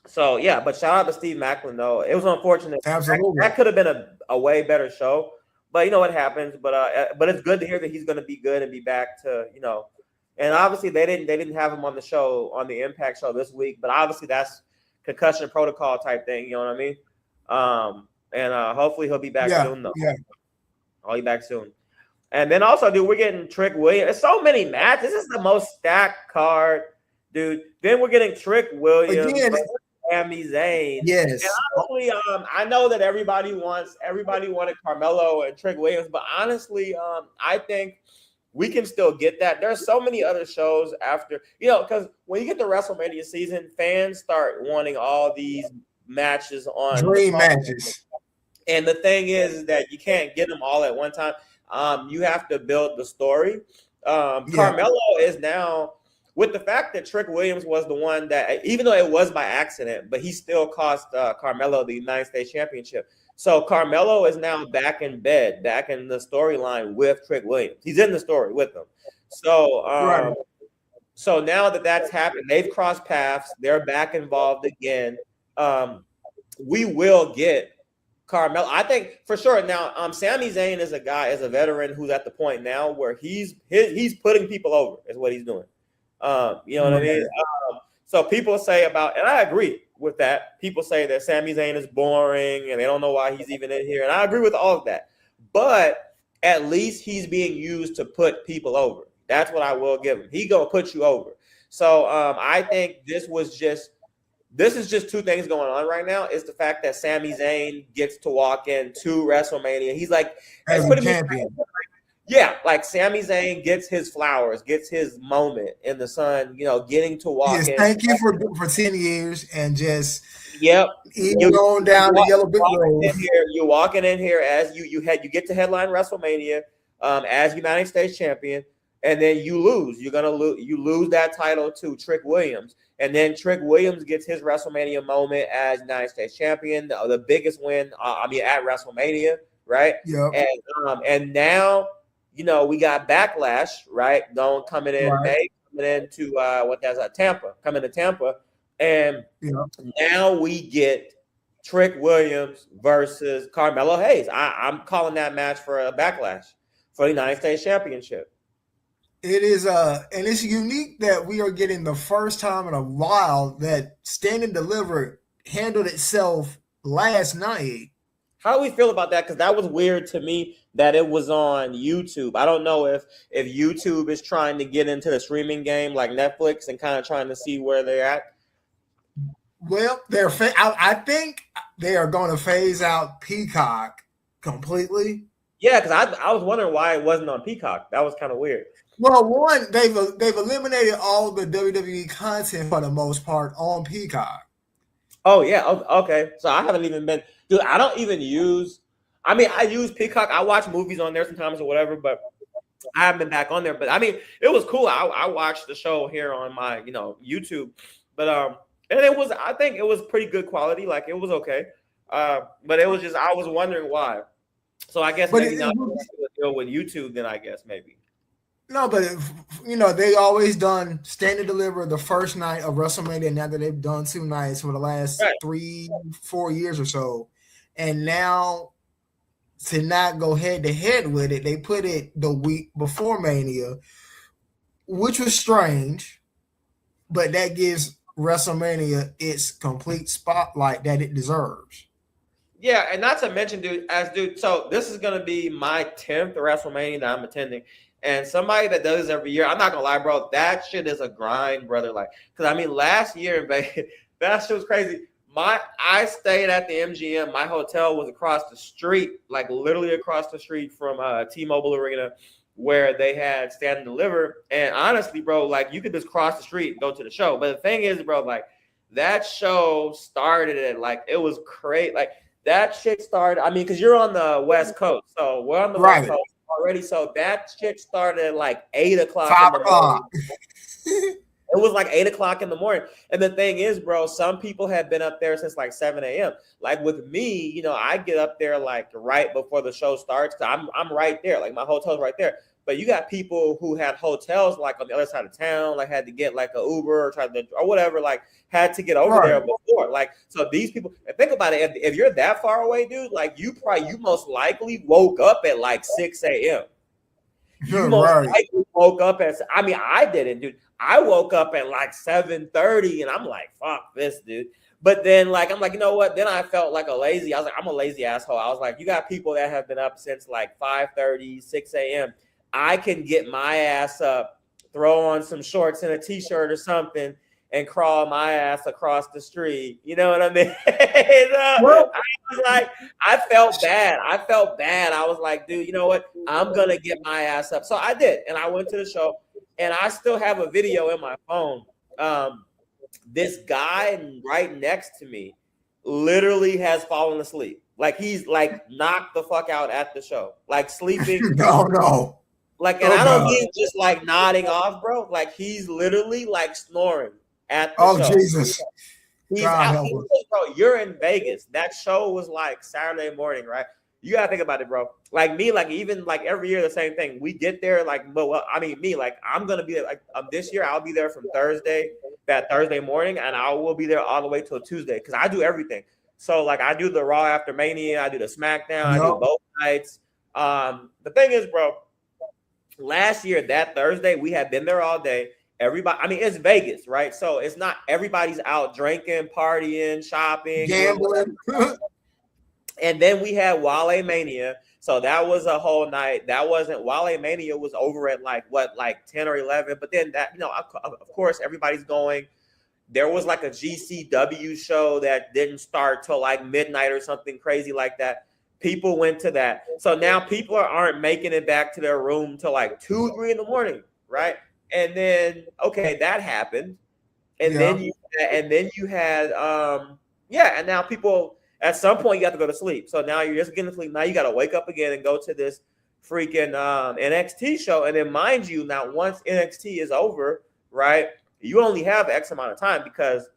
So yeah, but shout out to Steve Maclin though. It was unfortunate. Absolutely, that could have been a way better show, but you know what happens. But it's good to hear that he's going to be good and be back to, you know. And obviously they didn't have him on the show, on the Impact show this week, but obviously that's concussion protocol type thing, you know what I mean? And hopefully he'll be back soon, though. Yeah. I'll be back soon. And then also, dude, we're getting Trick Williams. There's so many matches. This is the most stacked card, dude. Then we're getting Trick Williams, Sami Zayn. Yes. And honestly, I know that everybody wanted Carmelo and Trick Williams, but honestly, I think we can still get that. There's so many other shows after, you know, because when you get to WrestleMania season, fans start wanting all these matches on dream matches. And the thing is that you can't get them all at one time. You have to build the story. Carmelo is now, with the fact that Trick Williams was the one that, even though it was by accident, but he still cost Carmelo the United States Championship. So Carmelo is now back in bed, back in the storyline with Trick Williams. He's in the story with them. So, so now that that's happened, they've crossed paths. They're back involved again. we will get Carmelo. I think for sure. Now, Sami Zayn is a veteran who's at the point now where he's putting people over, is what he's doing. You know what I mean? So people say about, and I agree with that. People say that Sami Zayn is boring and they don't know why he's even in here. And I agree with all of that. But at least he's being used to put people over. That's what I will give him. He gonna put you over. So I think this is just two things going on right now. Is the fact that Sami Zayn gets to walk into WrestleMania. He's like, as a champion. Yeah, like Sami Zayn gets his flowers, gets his moment in the sun, you know, getting to walk in. Thank you for 10 years and just you're going down the yellow brick road. You're walking in here as you get to headline WrestleMania as United States champion, and then you lose. You lose that title to Trick Williams. And then Trick Williams gets his WrestleMania moment as United States champion, the biggest win, at WrestleMania, right? Yeah. And now, you know, we got Backlash, right? Coming in May, coming into coming to Tampa. And now we get Trick Williams versus Carmelo Hayes. I'm calling that match for a Backlash for the United States Championship. It is and it's unique that we are getting the first time in a while that Stand and Deliver handled itself last night. How do we feel about that? Because that was weird to me that it was on YouTube. I don't know if YouTube is trying to get into the streaming game like Netflix and kind of trying to see where they're at. Well, I think they are going to phase out Peacock completely. Yeah, because I was wondering why it wasn't on Peacock. That was kind of weird. Well, one, they've eliminated all the WWE content for the most part on Peacock. Oh, yeah. Okay. So I haven't even been – dude, I don't even use – I mean, I use Peacock. I watch movies on there sometimes or whatever, but I haven't been back on there. But, I mean, it was cool. I watched the show here on my, YouTube. But and I think it was pretty good quality. Like, it was okay. But it was just – I was wondering why. So I guess maybe not deal with YouTube then, I guess, maybe. No, but they always done Stand and Deliver the first night of WrestleMania. Now that they've done 2 nights for the last 3-4 years or so, and now to not go head to head with it, they put it the week before Mania, which was strange, but that gives WrestleMania its complete spotlight that it deserves. Yeah, and not to mention, dude. So this is gonna be my 10th WrestleMania that I'm attending. And somebody that does this every year, I'm not gonna lie, bro, that shit is a grind, brother. Like, because I mean, last year in Vegas, that shit was crazy. I stayed at the MGM. My hotel was across the street, like literally across the street from T-Mobile Arena, where they had Stand and Deliver. And honestly, bro, like you could just cross the street and go to the show. But the thing is, bro, like that show started at like it was crazy. Like that shit started. I mean, because you're on the West Coast, so we're on the West Coast already. So that shit started at like 8 o'clock. 5 o'clock. It was like 8 o'clock in the morning. And the thing is, bro, some people have been up there since like 7 a.m. Like with me, I get up there like right before the show starts. I'm right there. Like my hotel's right there. But you got people who had hotels like on the other side of town, like had to get like a Uber or whatever, like had to get over there before. Like, so these people, think about it. If you're that far away, dude, like you most likely woke up at like 6 a.m. You most likely woke up I didn't, dude. I woke up at like 7:30 and I'm like, fuck this, dude. But then like, I'm like, you know what? Then I felt like I was like, I'm a lazy asshole. I was like, you got people that have been up since like 5:30, 6 a.m. I can get my ass up, throw on some shorts and a t-shirt or something and crawl my ass across the street. You know what I mean? I was like, I felt bad. I was like, dude, you know what? I'm going to get my ass up. So I did. And I went to the show and I still have a video in my phone. This guy right next to me literally has fallen asleep. Like he's like knocked the fuck out at the show, like sleeping. No. Like, and I don't mean just like nodding off, bro. Like he's literally like snoring at the show. Oh, Jesus. He's out. Bro, you're in Vegas. That show was like Saturday morning, right? You gotta think about it, bro. Like me, like even like every year the same thing. We get there like, I'm gonna be there like this year. I'll be there from that Thursday morning, and I will be there all the way till Tuesday because I do everything. So like I do the Raw after Mania, I do the SmackDown, I do Yup. both nights. The thing is, bro, last year that Thursday we had been there all day. Everybody, I mean, it's Vegas, right? So it's not everybody's out drinking, partying, shopping, doing whatever. Gambling. And then we had Wale Mania. So that was a whole night. That wasn't Wale Mania was over at like 10 or 11. But then that, of course, everybody's going. There was like a GCW show that didn't start till like midnight or something crazy like that. People went to that. So now people aren't making it back to their room till like 2, 3 in the morning, right? And then okay, that happened. And then you had and now people at some point you got to go to sleep. So now you're just getting to sleep. Now you got to wake up again and go to this freaking NXT show. And then mind you, now once NXT is over, right? You only have X amount of time because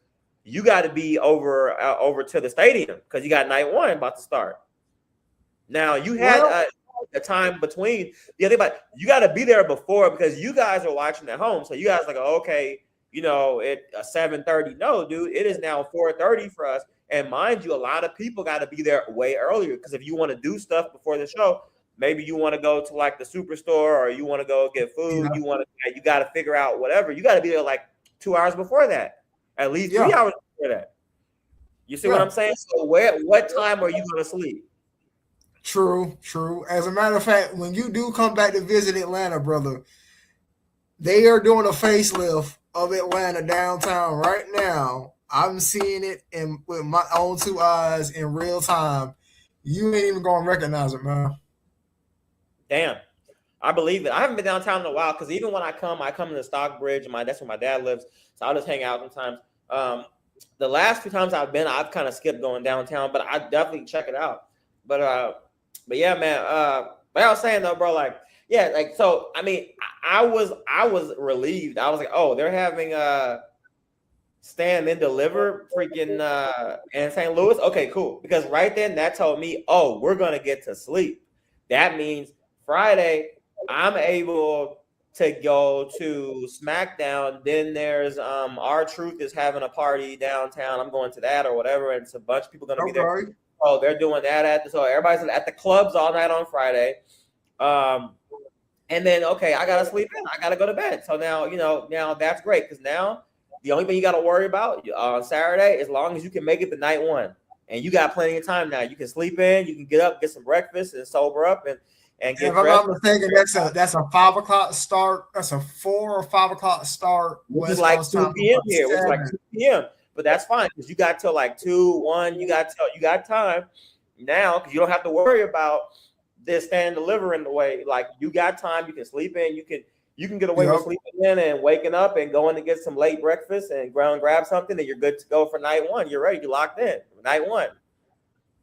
you got to be over to the stadium because you got night one about to start. Now you had a time between the other, but you got to be there before because you guys are watching at home. So you guys are like, okay, at 7:30. No, dude, it is now 4:30 for us. And mind you, a lot of people got to be there way earlier because if you want to do stuff before the show, maybe you want to go to like the superstore or you want to go get food. Yeah. You got to figure out whatever. You got to be there like 2 hours before that, at least 3 hours before that. You see what I'm saying? So what time are you going to sleep? True. As a matter of fact, when you do come back to visit Atlanta, brother, they are doing a facelift of Atlanta downtown right now. I'm seeing it with my own 2 eyes in real time. You ain't even gonna recognize it, man. Damn, I believe it. I haven't been downtown in a while because even when I come to the Stockbridge. That's where my dad lives, so I'll just hang out sometimes. The last 2 times I've been, I've kind of skipped going downtown, but I definitely check it out. But yeah, man. But I was saying though, bro, like, yeah, like so. I mean, I was relieved. I was like, oh, they're having stand and deliver freaking in St. Louis. Okay, cool. Because right then that told me, oh, we're gonna get to sleep. That means Friday I'm able to go to SmackDown. Then there's R-Truth is having a party downtown. I'm going to that or whatever, and it's a bunch of people gonna be there. Oh, they're doing that so everybody's at the clubs all night on Friday. And then okay, I gotta sleep in. I gotta go to bed. So now that's great because now the only thing you got to worry about on Saturday, as long as you can make it to night one, and you got plenty of time now, you can sleep in, you can get up, get some breakfast, and sober up, and get. If I'm not mistaken, that's a 5 o'clock start. That's a 4 or 5 o'clock start. Which is like 2 p.m. here. Which is like 2 p.m. But that's fine because you got till like 2, 1. You got time now because you don't have to worry about this stand delivering the way. Like you got time, you can sleep in, you can get away with sleeping in and waking up and going to get some late breakfast and grab something, and you're good to go for night one. You're ready. You're locked in for night one.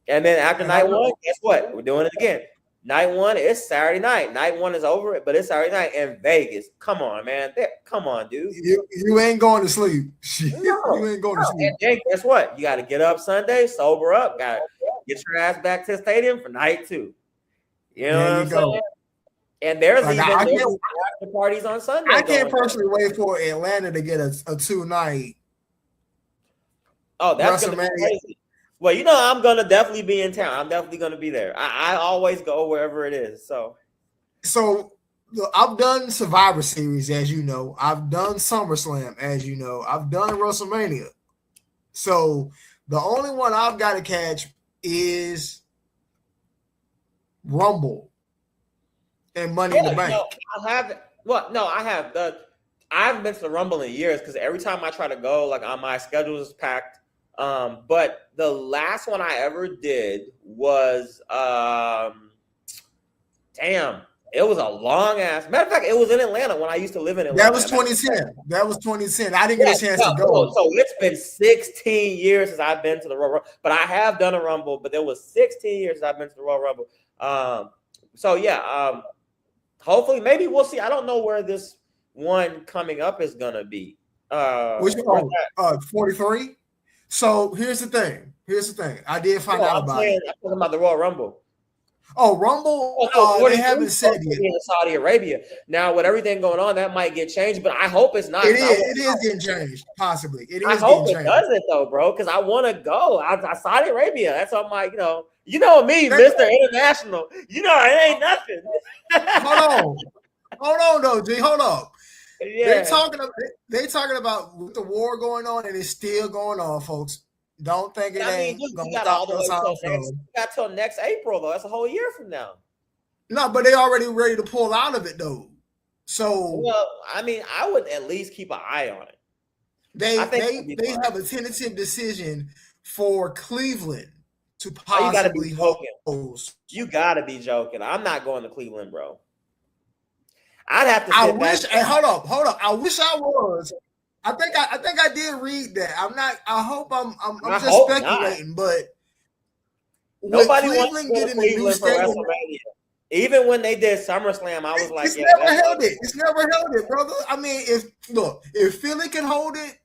And then after night one, guess what? We're doing it again. Night one is Saturday night. Night one is over, but it's Saturday night in Vegas. Come on, man. Come on, dude. You ain't going to sleep. You ain't going to sleep. And then guess what? You got to get up Sunday, sober up, got to get your ass back to the stadium for night 2. You know what I'm saying? And there's even after parties on Sunday. I can't personally wait for Atlanta to get a 2-night. Oh, that's gonna be crazy. Well, I'm gonna definitely be in town. I'm definitely gonna be there. I always go wherever it is. So I've done Survivor Series, as you know. I've done SummerSlam, as you know. I've done WrestleMania. So the only one I've got to catch is Rumble. And Money in the Bank. I haven't been to the Rumble in years because every time I try to go, like on my schedule is packed. But the last one I ever did was it was a long ass. Matter of fact, it was in Atlanta when I used to live in Atlanta. That was 2010. I didn't get a chance to go. So it's been 16 years since I've been to the Royal Rumble, but I have done a Rumble. But there was 16 years since I've been to the Royal Rumble. So yeah. Hopefully, maybe we'll see. I don't know where this one coming up is gonna be. Which one? 43. So here's the thing. I did find out about it. I'm talking about the Royal Rumble. Oh, Rumble, Oh, no, they 43 haven't is said supposed to yet. be in Saudi Arabia. Now, with everything going on, that might get changed, but I hope it's not. It is. It is getting changed. Possibly, it I is hope getting it changed. doesn't though, bro, because I want to go. I Saudi Arabia. That's on my, you know me, That's Mr. International. You know it ain't nothing. Hold on, though, G. Hold up. They Yeah. talking about with the war going on, and it's still going on, folks. Don't think it I mean, ain't dude, gonna we got stop all the no way time till soon. next April though. That's a whole year from now. No, but they already ready to pull out of it though. So Well, I mean, I would at least keep an eye on it. I they think they it'll be they fine. have a tentative decision for Cleveland to Oh, you gotta be possibly joking. host. You gotta be joking. I'm not going to Cleveland, bro. I'd have to I sit back. wish. And hold up. I wish I was. I think I did read that. I'm not. I hope I'm I just hope not. speculating, but with Nobody wants to Cleveland go to getting a new Cleveland for stadium, WrestleMania. Even when they did SummerSlam, I was like, it's yeah, never that's held it. It's never held it, brother. I mean, if Philly can hold it,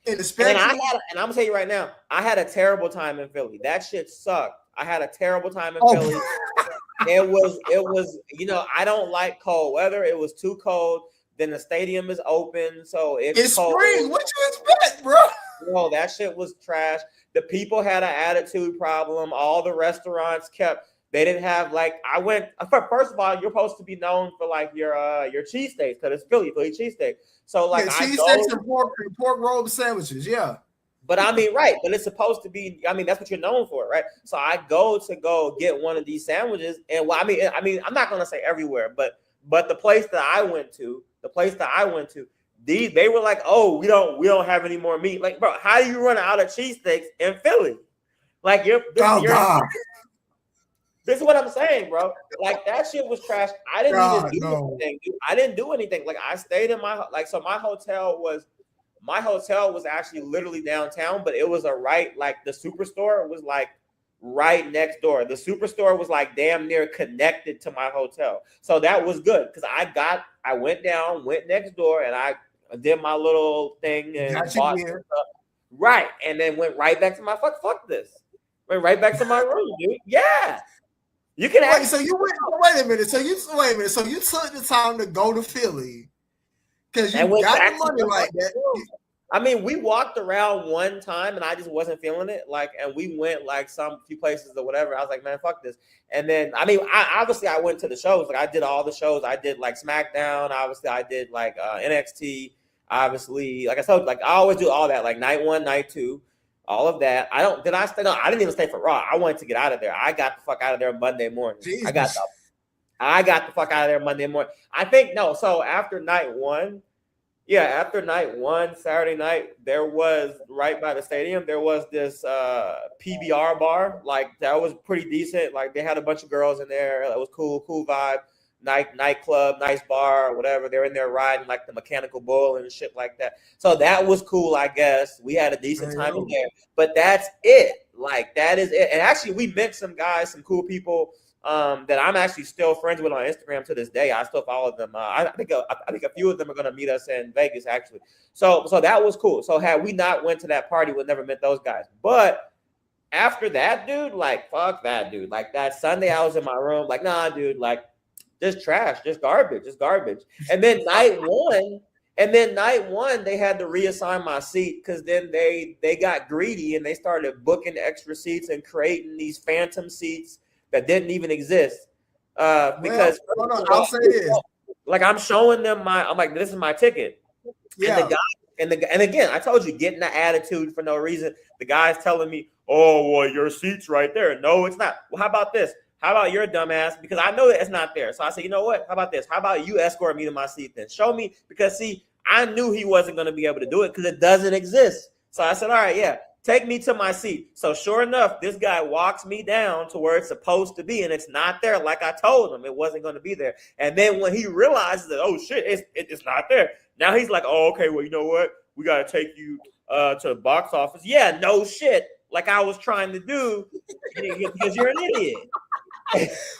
and especially, and I'm gonna tell you right now, I had a terrible time in Philly. That shit sucked. I had a terrible time in Philly. It was, I don't like cold weather. It was too cold. Then the stadium is open, so it's cold. Spring. What you expect, bro? No, that shit was trash. The people had an attitude problem. All the restaurants they didn't have I went first of all, you're supposed to be known for your cheesesteaks because it's Philly cheesesteak. So cheesesteaks and pork roll sandwiches, yeah. But I mean, right, but it's supposed to be, that's what you're known for, right? So I go get one of these sandwiches, and I'm not gonna say everywhere, but the place that I went to, they were like, oh, we don't have any more meat. Like, bro, how do you run out of cheesesteaks in Philly? Like God. This is what I'm saying, bro. Like that shit was trash. I didn't even do anything, dude. I didn't do anything. Like I stayed in so my hotel was actually literally downtown, but it was the Superstore was right next door. The Superstore was damn near connected to my hotel. So that was good because I went next door and I did my little thing and bought stuff. Right. And then went right back to my fuck this. Went right back to my room, dude. Yeah. You can wait a minute. So you took the time to go to Philly because you got the money like that. I mean, we walked around one time and I just wasn't feeling it. And we went some few places or whatever. I was like, man, fuck this. And then, I went to the shows. I did all the shows. I did SmackDown. Obviously, I did NXT. Obviously, like I said, I always do all that. Night 1, night 2, all of that. I didn't even stay for Raw. I wanted to get out of there. I got the fuck out of there Monday morning. Jesus. I got the fuck out of there Monday morning. I think no. So after night 1. Yeah, after night 1, Saturday night, there was right by the stadium, there was this PBR bar. That was pretty decent. They had a bunch of girls in there. It was cool vibe. Nightclub, nice bar, whatever. They're in there riding the mechanical bull and shit like that. So that was cool, I guess. We had a decent time in there. But that's it. That is it. And actually, we met some guys, some cool people that I'm actually still friends with on Instagram to this day. I still follow them. I think a few of them are going to meet us in Vegas actually. So that was cool. So had we not went to that party, we'd never met those guys. But after that, dude, fuck that, dude. That Sunday, I was in my room, nah, dude, just trash, just garbage. And then night one, they had to reassign my seat because then they got greedy and they started booking extra seats and creating these phantom seats that didn't even exist. Because I'll say this. I'm showing them I'm like, this is my ticket. Yeah. And the guy, and again, I told you, getting the attitude for no reason. The guy's telling me, oh, well, your seat's right there. No, it's not. Well, how about this? How about your dumbass? Because I know that it's not there. So I said, you know what? How about this? How about you escort me to my seat then? Show me. Because, see, I knew he wasn't going to be able to do it because it doesn't exist. So I said, all right, yeah. Take me to my seat. So sure enough, this guy walks me down to where it's supposed to be, and it's not there. Like I told him, it wasn't going to be there. And then when he realizes that, oh shit, it's not there. Now he's like, oh, okay, well, you know what? We got to take you to the box office. Yeah, no shit. Like I was trying to do because you're an idiot.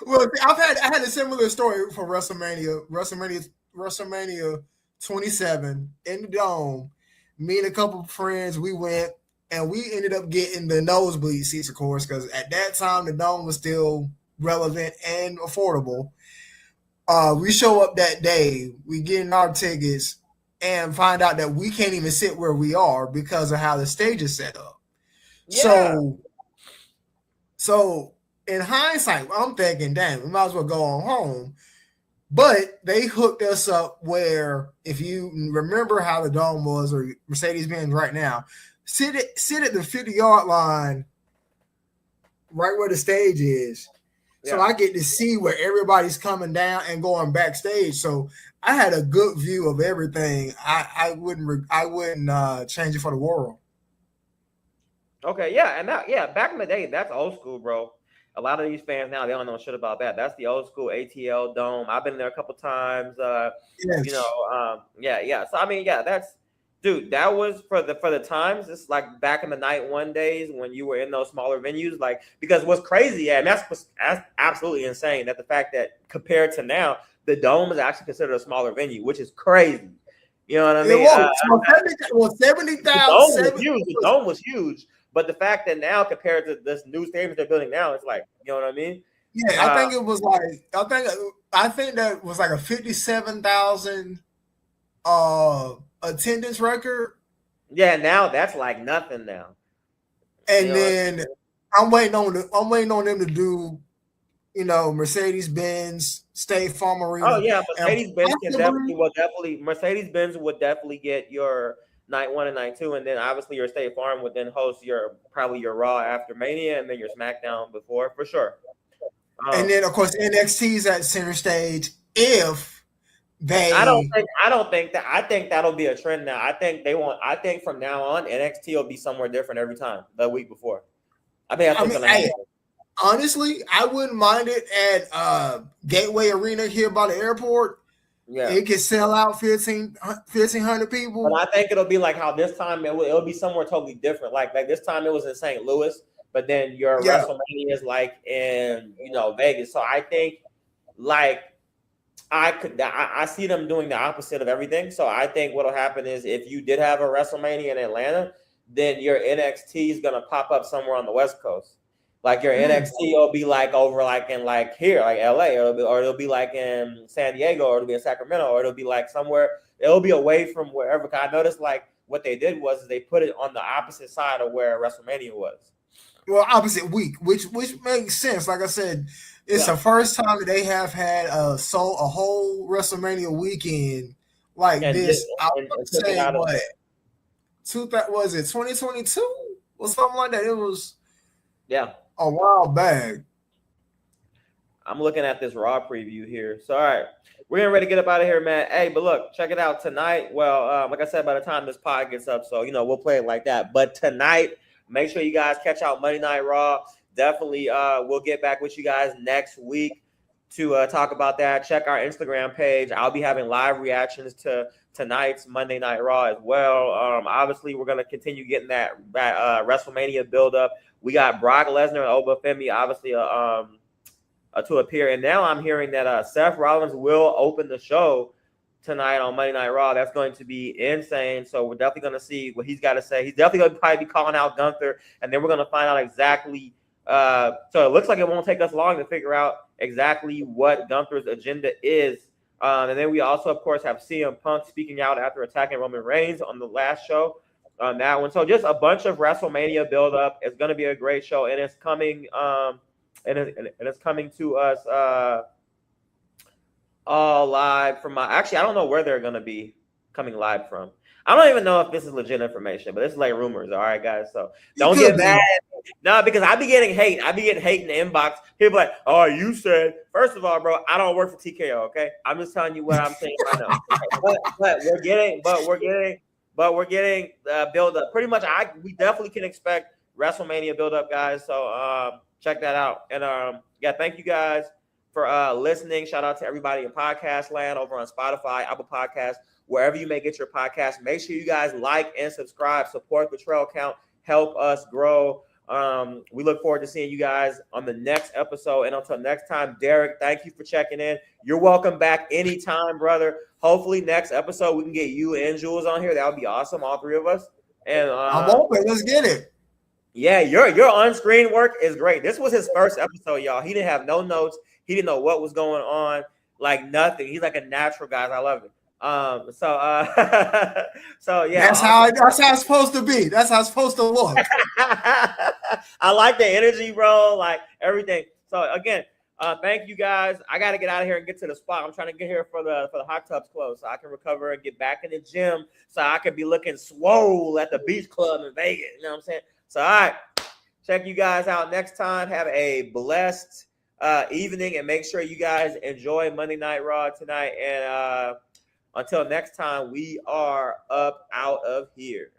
Well, I had a similar story for WrestleMania 27 in the Dome. Me and a couple of friends, we went. And we ended up getting the nosebleed seats, of course, because at that time the Dome was still relevant and affordable. We show up that day, we get in our tickets, and find out that we can't even sit where we are because of how the stage is set up. Yeah. So in hindsight, I'm thinking, damn, we might as well go on home. But they hooked us up where, if you remember how the Dome was or Mercedes-Benz right now, sit at the 50-yard line right where the stage is. So I get to see where everybody's coming down and going backstage. So I had a good view of everything. I wouldn't change it for the world. Okay, yeah, and back in the day, that's old school, bro. A lot of these fans now, they don't know shit about that. That's the old school ATL Dome. I've been there a couple times. Yes. Yeah. So I mean, yeah, that was for the times. It's like back in the night one days when you were in those smaller venues. Like, because what's crazy, and that's absolutely insane, that the fact that compared to now, the Dome is actually considered a smaller venue, which is crazy. You know what I mean? It was 70,000. The Dome was huge. But the fact that now, compared to this new stadium they're building now, it's like, you know what I mean? Yeah, I think it was like I think that was like a 57,000 attendance record. Yeah, now that's like nothing now. And then I'm waiting on them to do, Mercedes-Benz State Farm Arena. Oh yeah, Mercedes-Benz Mercedes-Benz would definitely get your night 1 and night 2, and then obviously your State Farm would then host probably your Raw after Mania, and then your SmackDown before, for sure. And then of course NXT's at center stage. If they, I don't think that. I think that'll be a trend now. I think from now on NXT will be somewhere different every time the week before. Honestly, I wouldn't mind it at Gateway Arena here by the airport. Yeah, it could sell out 1,500 people. But I think it'll be like how this time it'll be somewhere totally different. Like this time it was in St. Louis, but then your WrestleMania is like in Vegas. So I think like I see them doing the opposite of everything. So I think what'll happen is if you did have a WrestleMania in Atlanta, then your NXT is gonna pop up somewhere on the West Coast. Like your NXT will be like over like in like here, like LA, or it'll be like in San Diego, or it'll be in Sacramento, or it'll be like somewhere. It'll be away from wherever. I noticed like what they did was they put it on the opposite side of where WrestleMania was. Well, opposite week, which makes sense. Like I said, it's the first time that they have had a whole WrestleMania weekend like this. I would say was it 2022 or something like that? It was a while back. I'm looking at this Raw preview here. So, all right, we're getting ready to get up out of here, man. Hey, but look, check it out tonight. Well, like I said, by the time this pod gets up, so we'll play it like that. But tonight, make sure you guys catch out Monday Night Raw. Definitely, we'll get back with you guys next week to talk about that. Check our Instagram page. I'll be having live reactions to tonight's Monday Night Raw as well. Obviously, we're going to continue getting that WrestleMania build up. We got Brock Lesnar and Obafemi, obviously, to appear. And now I'm hearing that Seth Rollins will open the show tonight on Monday Night Raw. That's going to be insane. So we're definitely going to see what he's got to say. He's definitely going to probably be calling out Gunther, and then we're going to find out exactly. So it looks like it won't take us long to figure out exactly what Gunther's agenda is. And then we also, of course, have CM Punk speaking out after attacking Roman Reigns on the last show on that one. So just a bunch of WrestleMania build up. It's going to be a great show, and it's coming. And it's coming to us all live from actually, I don't know where they're going to be coming live from. I don't even know if this is legit information, but it's like rumors. All right, guys. So don't get mad. No, because I be getting hate. I be getting hate in the inbox. People like, oh, you said. First of all, bro, I don't work for TKO. Okay, I'm just telling you what I'm saying right now. But we're getting build up. Pretty much, we definitely can expect WrestleMania build up, guys. So check that out. And thank you guys for listening. Shout out to everybody in podcast land over on Spotify, Apple Podcasts, wherever you may get your podcast. Make sure you guys like and subscribe. Support the Trail Count. Help us grow. We look forward to seeing you guys on the next episode. And until next time, Derek, thank you for checking in. You're welcome back anytime, brother. Hopefully next episode we can get you and Jules on here. That would be awesome, all three of us. And I'm open. Let's get it. Yeah, your on-screen work is great. This was his first episode, y'all. He didn't have no notes. He didn't know what was going on, like nothing. He's like a natural, guys. I love it. So yeah, That's how it's supposed to be. That's how it's supposed to look. I like the energy, bro. Like everything. So again, thank you guys. I got to get out of here and get to the spot. I'm trying to get here for the hot tubs close, so I can recover and get back in the gym, so I can be looking swole at the beach club in Vegas. You know what I'm saying? So all right, check you guys out next time. Have a blessed evening, and make sure you guys enjoy Monday Night Raw tonight. And until next time, we are up out of here.